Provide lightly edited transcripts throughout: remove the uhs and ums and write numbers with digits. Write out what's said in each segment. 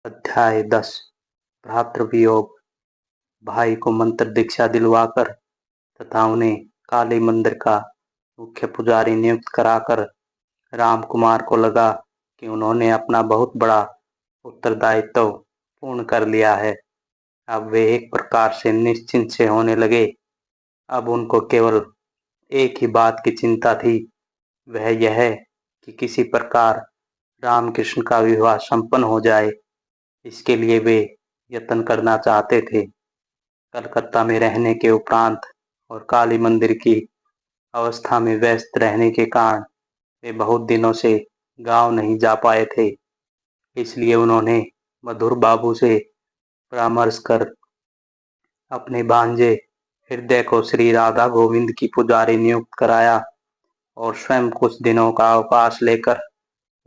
अध्याय 10। भ्रातृवियोग। भाई को मंत्र दीक्षा दिलवाकर तथा उन्हें काली मंदिर का मुख्य पुजारी नियुक्त कराकर राम कुमार को लगा कि उन्होंने अपना बहुत बड़ा उत्तरदायित्व पूर्ण कर लिया है। अब वे एक प्रकार से निश्चिंत से होने लगे। अब उनको केवल एक ही बात की चिंता थी, वह यह कि किसी प्रकार रामकृष्ण का विवाह संपन्न हो जाए। इसके लिए वे यत्न करना चाहते थे। कलकत्ता में रहने के उपरांत और काली मंदिर की अवस्था में व्यस्त रहने के कारण वे बहुत दिनों से गांव नहीं जा पाए थे। इसलिए उन्होंने मधुर बाबू से परामर्श कर अपने भांजे हृदय को श्री राधा गोविंद की पुजारी नियुक्त कराया और स्वयं कुछ दिनों का अवकाश लेकर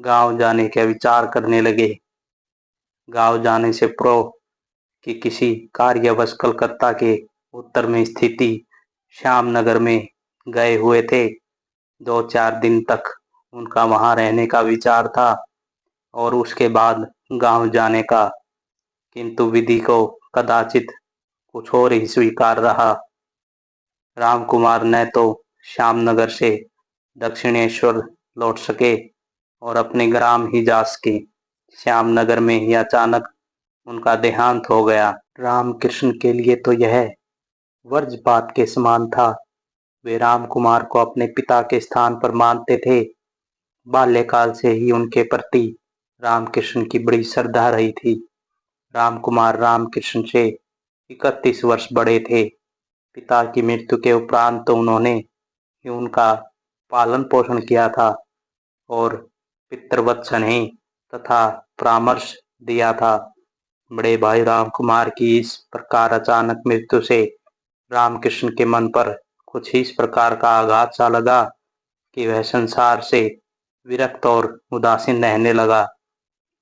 गांव जाने का विचार करने लगे। गांव जाने से पूर्व कि किसी कार्यवश कलकत्ता के उत्तर में स्थिति श्यामनगर में गए हुए थे। 2-4 दिन तक उनका वहां रहने का विचार था और उसके बाद गांव जाने का, किंतु विधि को कदाचित कुछ और ही स्वीकार रहा। रामकुमार न तो श्यामनगर से दक्षिणेश्वर लौट सके और अपने ग्राम ही जा सके। श्यामनगर में ही अचानक उनका देहांत हो गया। रामकृष्ण के लिए तो यह वज्रपात के समान था। वे रामकुमार को अपने पिता के स्थान पर मानते थे। बाल्यकाल से ही उनके प्रति रामकृष्ण की बड़ी श्रद्धा रही थी। रामकुमार रामकृष्ण से 31 वर्ष बड़े थे। पिता की मृत्यु के उपरांत तो उन्होंने ही उनका पालन पोषण किया था और पितृवत स्नेह तथा परामर्श दिया था। बड़े भाई रामकुमार की इस प्रकार अचानक मृत्यु से रामकृष्ण के मन पर कुछ इस प्रकार का आघात सा लगा कि वह संसार से विरक्त और उदासीन रहने लगा।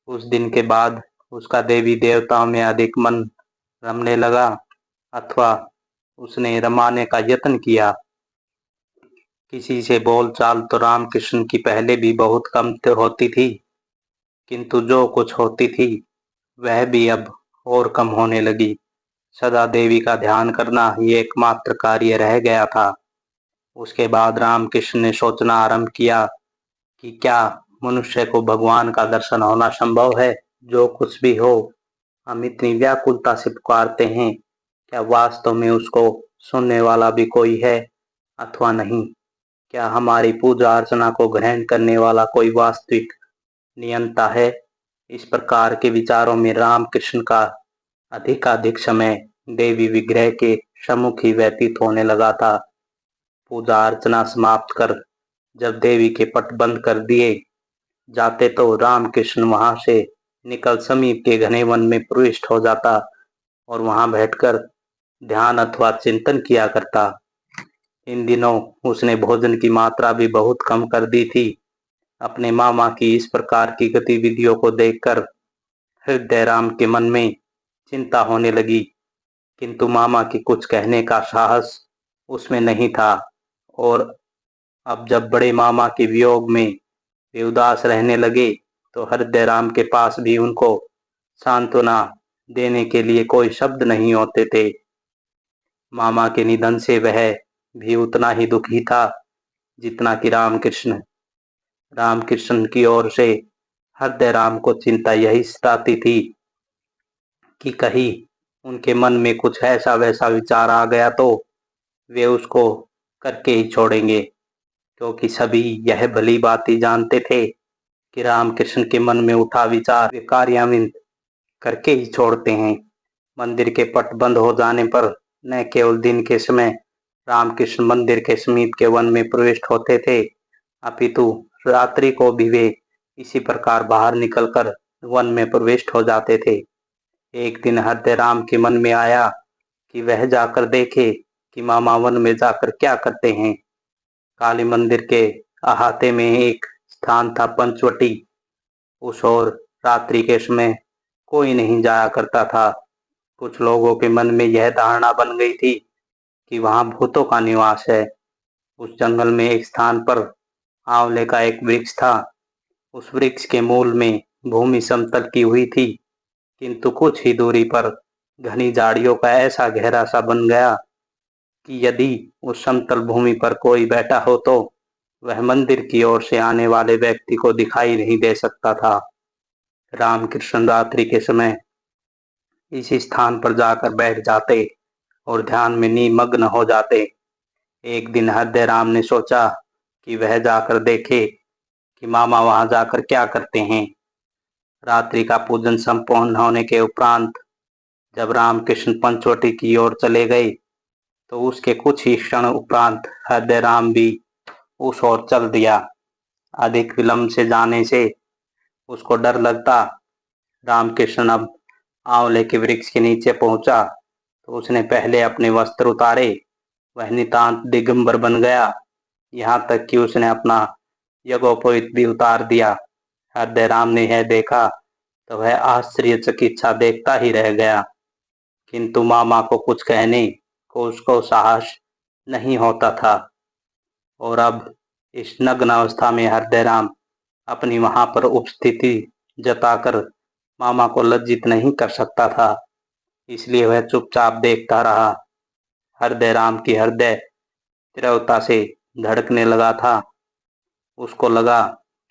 उस दिन के बाद उसका देवी देवताओं में अधिक मन रमने लगा, अथवा उसने रमाने का यत्न किया। किसी से बोलचाल तो रामकृष्ण की पहले भी बहुत कम होती थी, किंतु जो कुछ होती थी वह भी अब और कम होने लगी। सदा देवी का ध्यान करना ही एकमात्र कार्य रह गया था। उसके बाद रामकृष्ण ने सोचना आरंभ किया कि क्या मनुष्य को भगवान का दर्शन होना संभव है। जो कुछ भी हो, हम इतनी व्याकुलता से पुकारते हैं, क्या वास्तव में उसको सुनने वाला भी कोई है अथवा नहीं? क्या हमारी पूजा अर्चना को ग्रहण करने वाला कोई वास्तविक नियंता है? इस प्रकार के विचारों में रामकृष्ण का अधिकाधिक समय देवी विग्रह के सम्मुख ही व्यतीत होने लगा था। पूजा अर्चना समाप्त कर जब देवी के पट बंद कर दिए जाते तो रामकृष्ण वहां से निकल समीप के घने वन में प्रविष्ट हो जाता और वहां बैठकर ध्यान अथवा चिंतन किया करता। इन दिनों उसने भोजन की मात्रा भी बहुत कम कर दी थी। अपने मामा की इस प्रकार की गतिविधियों को देखकर हृदय राम के मन में चिंता होने लगी, किंतु मामा की कुछ कहने का साहस उसमें नहीं था। और अब जब बड़े मामा के वियोग में वे उदास रहने लगे तो हृदय राम के पास भी उनको सांत्वना देने के लिए कोई शब्द नहीं होते थे। मामा के निधन से वह भी उतना ही दुखी था जितना कि रामकृष्ण। रामकृष्ण की ओर से हृदय राम को चिंता यही सताती थी कि कहीं उनके मन में कुछ ऐसा वैसा विचार आ गया तो वे उसको करके ही छोड़ेंगे, क्योंकि सभी यह भली बात ही जानते थे कि रामकृष्ण के मन में उठा विचार वे कार्यान्वित करके ही छोड़ते हैं। मंदिर के पट बंद हो जाने पर न केवल दिन के समय रामकृष्ण मंदिर के समीप के वन में प्रविष्ट होते थे, अपितु रात्रि को भी वे इसी प्रकार बाहर निकलकर वन में प्रविष्ट हो जाते थे। एक दिन हृदय राम के मन में आया कि वह जाकर देखे कि मामा वन में जाकर क्या करते हैं। काली मंदिर के अहाते में एक स्थान था पंचवटी। उस ओर रात्रि के समय कोई नहीं जाया करता था। कुछ लोगों के मन में यह धारणा बन गई थी कि वहां भूतों का निवास है। उस जंगल में एक स्थान पर आंवले का एक वृक्ष था। उस वृक्ष के मूल में भूमि समतल की हुई थी, किंतु कुछ ही दूरी पर घनी झाड़ियों का ऐसा गहरा सा बन गया कि यदि उस समतल भूमि पर कोई बैठा हो तो वह मंदिर की ओर से आने वाले व्यक्ति को दिखाई नहीं दे सकता था। रामकृष्ण रात्रि के समय इसी स्थान पर जाकर बैठ जाते और ध्यान में निमग्न हो जाते। एक दिन हृदय राम ने सोचा कि वह जाकर देखे कि मामा वहां जाकर क्या करते हैं। रात्रि का पूजन संपूर्ण होने के उपरांत जब रामकृष्ण पंचवटी की ओर चले गए तो उसके कुछ ही क्षण उपरांत हृदय राम भी उस ओर चल दिया। अधिक विलंब से जाने से उसको डर लगता। रामकृष्ण अब आंवले के वृक्ष के नीचे पहुंचा तो उसने पहले अपने वस्त्र उतारे। वह नितांत दिगंबर बन गया, यहाँ तक कि उसने अपना यज्ञोपवीत भी उतार दिया। हृदय राम ने यह देखा तो वह आश्चर्यचकित सा देखता ही रह गया, किंतु मामा को कुछ कहने को उसको साहस नहीं होता था। और अब इस नग्न अवस्था में हृदय राम अपनी वहां पर उपस्थिति जताकर मामा को लज्जित नहीं कर सकता था, इसलिए वह चुपचाप देखता रहा। हृदय राम की हृदय तीव्रता से धड़कने लगा था। उसको लगा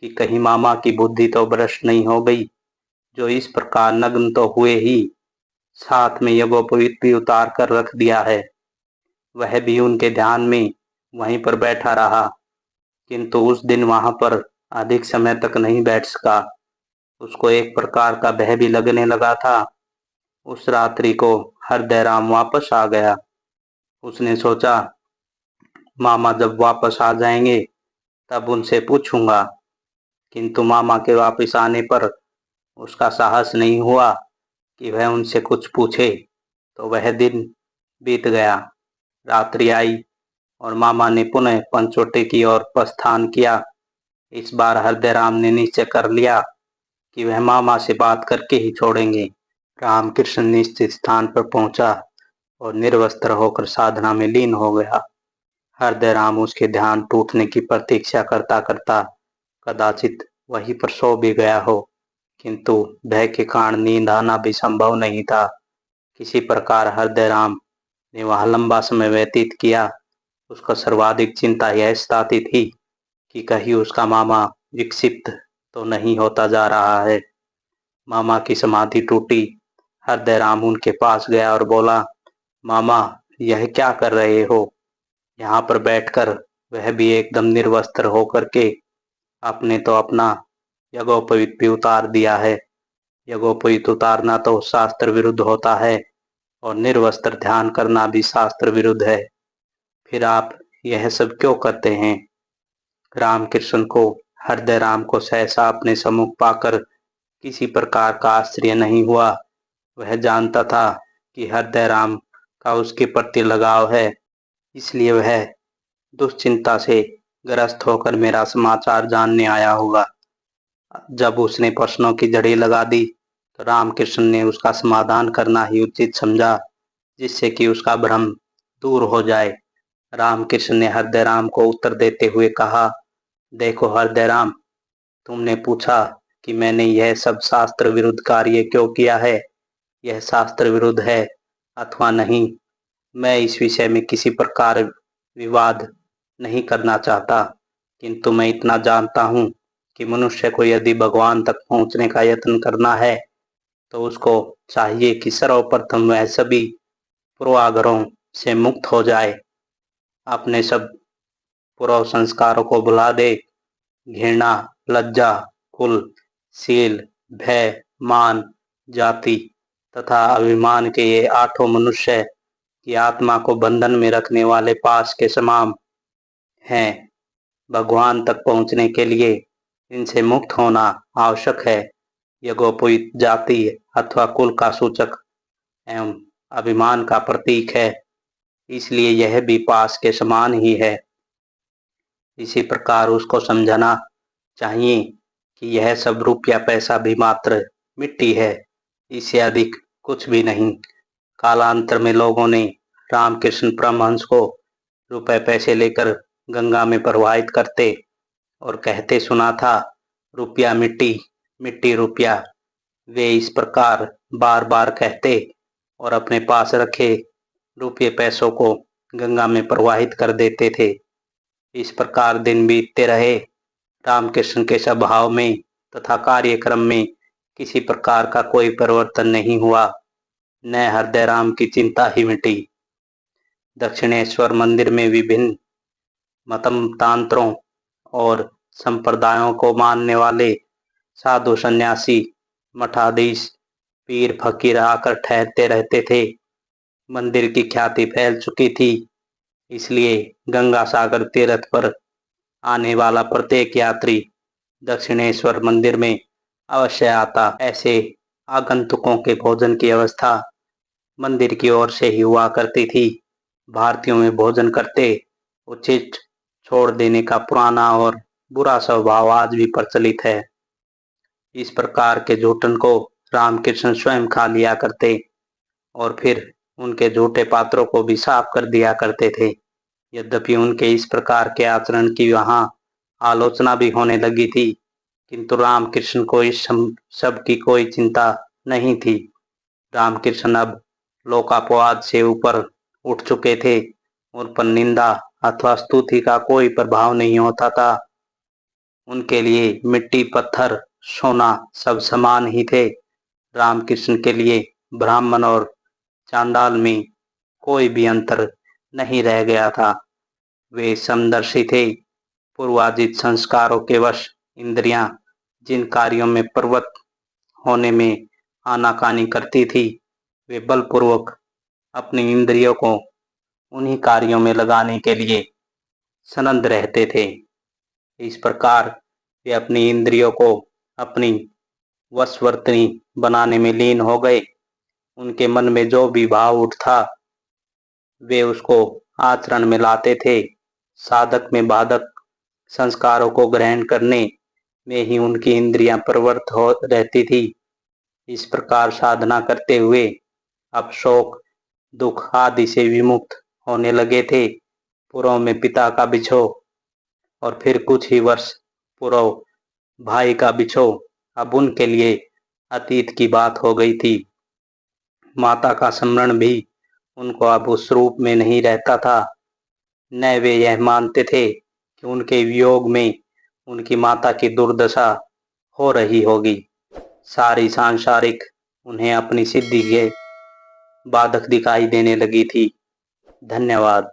कि कहीं मामा की बुद्धि तो भ्रष्ट नहीं हो गई, जो इस प्रकार नग्न तो हुए ही साथ में यज्ञोपवीत भी उतार कर रख दिया है। वह भी उनके ध्यान में वहीं पर बैठा रहा, किंतु उस दिन वहां पर अधिक समय तक नहीं बैठ सका। उसको एक प्रकार का भय भी लगने लगा था। उस रात्रि को हृदय राम वापस आ गया। उसने सोचा मामा जब वापस आ जाएंगे तब उनसे पूछूंगा, किंतु मामा के वापस आने पर उसका साहस नहीं हुआ कि वह उनसे कुछ पूछे। तो वह दिन बीत गया। रात्रि आई और मामा ने पुनः पंचवटी की ओर प्रस्थान किया। इस बार हृदय राम ने निश्चय कर लिया कि वह मामा से बात करके ही छोड़ेंगे। रामकृष्ण निश्चित स्थान पर पहुंचा और निर्वस्त्र होकर साधना में लीन हो गया। हृदय राम उसके ध्यान टूटने की प्रतीक्षा करता करता कदाचित वहीं पर सो भी गया हो, किंतु भय के कारण नींद आना भी संभव नहीं था। किसी प्रकार हृदय राम ने वहां लंबा समय व्यतीत किया। उसका सर्वाधिक चिंता यह सताती थी कि कहीं उसका मामा विक्षिप्त तो नहीं होता जा रहा है। मामा की समाधि टूटी। हृदय राम उनके पास गया और बोला, मामा यह क्या कर रहे हो? यहाँ पर बैठकर, वह भी एकदम निर्वस्त्र होकर के। आपने तो अपना यज्ञोपवीत भी उतार दिया है। यज्ञोपवीत उतारना तो शास्त्र विरुद्ध होता है और निर्वस्त्र ध्यान करना भी शास्त्र विरुद्ध है। फिर आप यह सब क्यों करते हैं? रामकृष्ण को हृदय राम को सहसा अपने सम्मुख पाकर किसी प्रकार का आश्चर्य नहीं हुआ। वह जानता था कि हृदय राम का उसके प्रति लगाव है, इसलिए वह दुश्चिंता से ग्रस्त होकर मेरा समाचार जानने आया होगा। जब उसने प्रश्नों की जड़ी लगा दी तो रामकृष्ण ने उसका समाधान करना ही उचित समझा, जिससे कि उसका भ्रम दूर हो जाए। रामकृष्ण ने हृदय राम को उत्तर देते हुए कहा, देखो हृदय राम, तुमने पूछा कि मैंने यह सब शास्त्र विरुद्ध कार्य क्यों किया है। यह शास्त्र विरुद्ध है अथवा नहीं, मैं इस विषय में किसी प्रकार विवाद नहीं करना चाहता, किंतु मैं इतना जानता हूँ कि मनुष्य को यदि भगवान तक पहुँचने का यत्न करना है तो उसको चाहिए कि सर्वप्रथम वह सभी पूर्वाग्रहों से मुक्त हो जाए, अपने सब पूर्व संस्कारों को भुला दे। घृणा, लज्जा, कुल, शील, भय, मान, जाति तथा अभिमान के ये आठों मनुष्य की आत्मा को बंधन में रखने वाले पास के समान हैं। भगवान तक पहुंचने के लिए इनसे मुक्त होना आवश्यक है। यज्ञोपवीत जाति अथवा कुल का सूचक एवं अभिमान का प्रतीक है, इसलिए यह भी पास के समान ही है। इसी प्रकार उसको समझना चाहिए कि यह सब रुपया पैसा भी मात्र मिट्टी है, इससे अधिक कुछ भी नहीं। कालांतर में लोगों ने रामकृष्ण परमहंस को रुपए पैसे लेकर गंगा में प्रवाहित करते और कहते सुना था, रुपया मिट्टी, मिट्टी रुपया। वे इस प्रकार बार बार कहते और अपने पास रखे रुपये पैसों को गंगा में प्रवाहित कर देते थे। इस प्रकार दिन बीतते रहे। रामकृष्ण के स्वभाव में तथा कार्यक्रम में किसी प्रकार का कोई परिवर्तन नहीं हुआ, न हृदय राम की चिंता ही मिटी। दक्षिणेश्वर मंदिर में विभिन्न मतमतांतरों और संप्रदायों को मानने वाले साधु सन्यासी, मठाधीश, पीर फकीर आकर ठहरते रहते थे। मंदिर की ख्याति फैल चुकी थी, इसलिए गंगा सागर तीर्थ पर आने वाला प्रत्येक यात्री दक्षिणेश्वर मंदिर में अवश्य आता। ऐसे आगंतुकों के भोजन की व्यवस्था मंदिर की ओर से ही हुआ करती थी। भारतीयों में भोजन करते उचित छोड़ देने का पुराना और बुरा स्वभाव आज भी प्रचलित है। इस प्रकार के झूठन को रामकृष्ण स्वयं खा लिया करते और फिर उनके झूठे पात्रों को भी साफ कर दिया करते थे। यद्यपि उनके इस प्रकार के आचरण की वहां आलोचना भी होने लगी थी, किंतु रामकृष्ण को इस सब की कोई चिंता नहीं थी। रामकृष्ण अब लोकापवाद से ऊपर उठ चुके थे। उन पर निंदा अथवा स्तुति का कोई प्रभाव नहीं होता था। उनके लिए मिट्टी, पत्थर, सोना सब समान ही थे। रामकृष्ण के लिए ब्राह्मण और चांडाल में कोई भी अंतर नहीं रह गया था। वे समदर्शी थे। पूर्वार्जित संस्कारों के वश इंद्रियां जिन कार्यों में प्रवृत्त होने में आनाकानी करती थी, वे बलपूर्वक अपनी इंद्रियों को उन्हीं कार्यों में लगाने के लिए सनद रहते थे। इस प्रकार वे अपनी इंद्रियों को अपनी वशवर्तनी बनाने में लीन हो गए। उनके मन में जो भी भाव उठता, वे उसको आचरण में लाते थे। साधक में बाधक संस्कारों को ग्रहण करने में ही उनकी इंद्रियां प्रवृत्त हो रहती थी। इस प्रकार साधना करते हुए अब शोक, दुख आदि से विमुक्त होने लगे थे। पूर्व में पिता का बिछोह और फिर कुछ ही वर्ष पूर्व भाई का बिछोह अब उनके लिए अतीत की बात हो गई थी। माता का स्मरण भी उनको अब उस रूप में नहीं रहता था। न वे यह मानते थे कि उनके वियोग में उनकी माता की दुर्दशा हो रही होगी। सारी सांसारिक उन्हें अपनी सिद्धि के बाधक दिखाई देने लगी थी। धन्यवाद।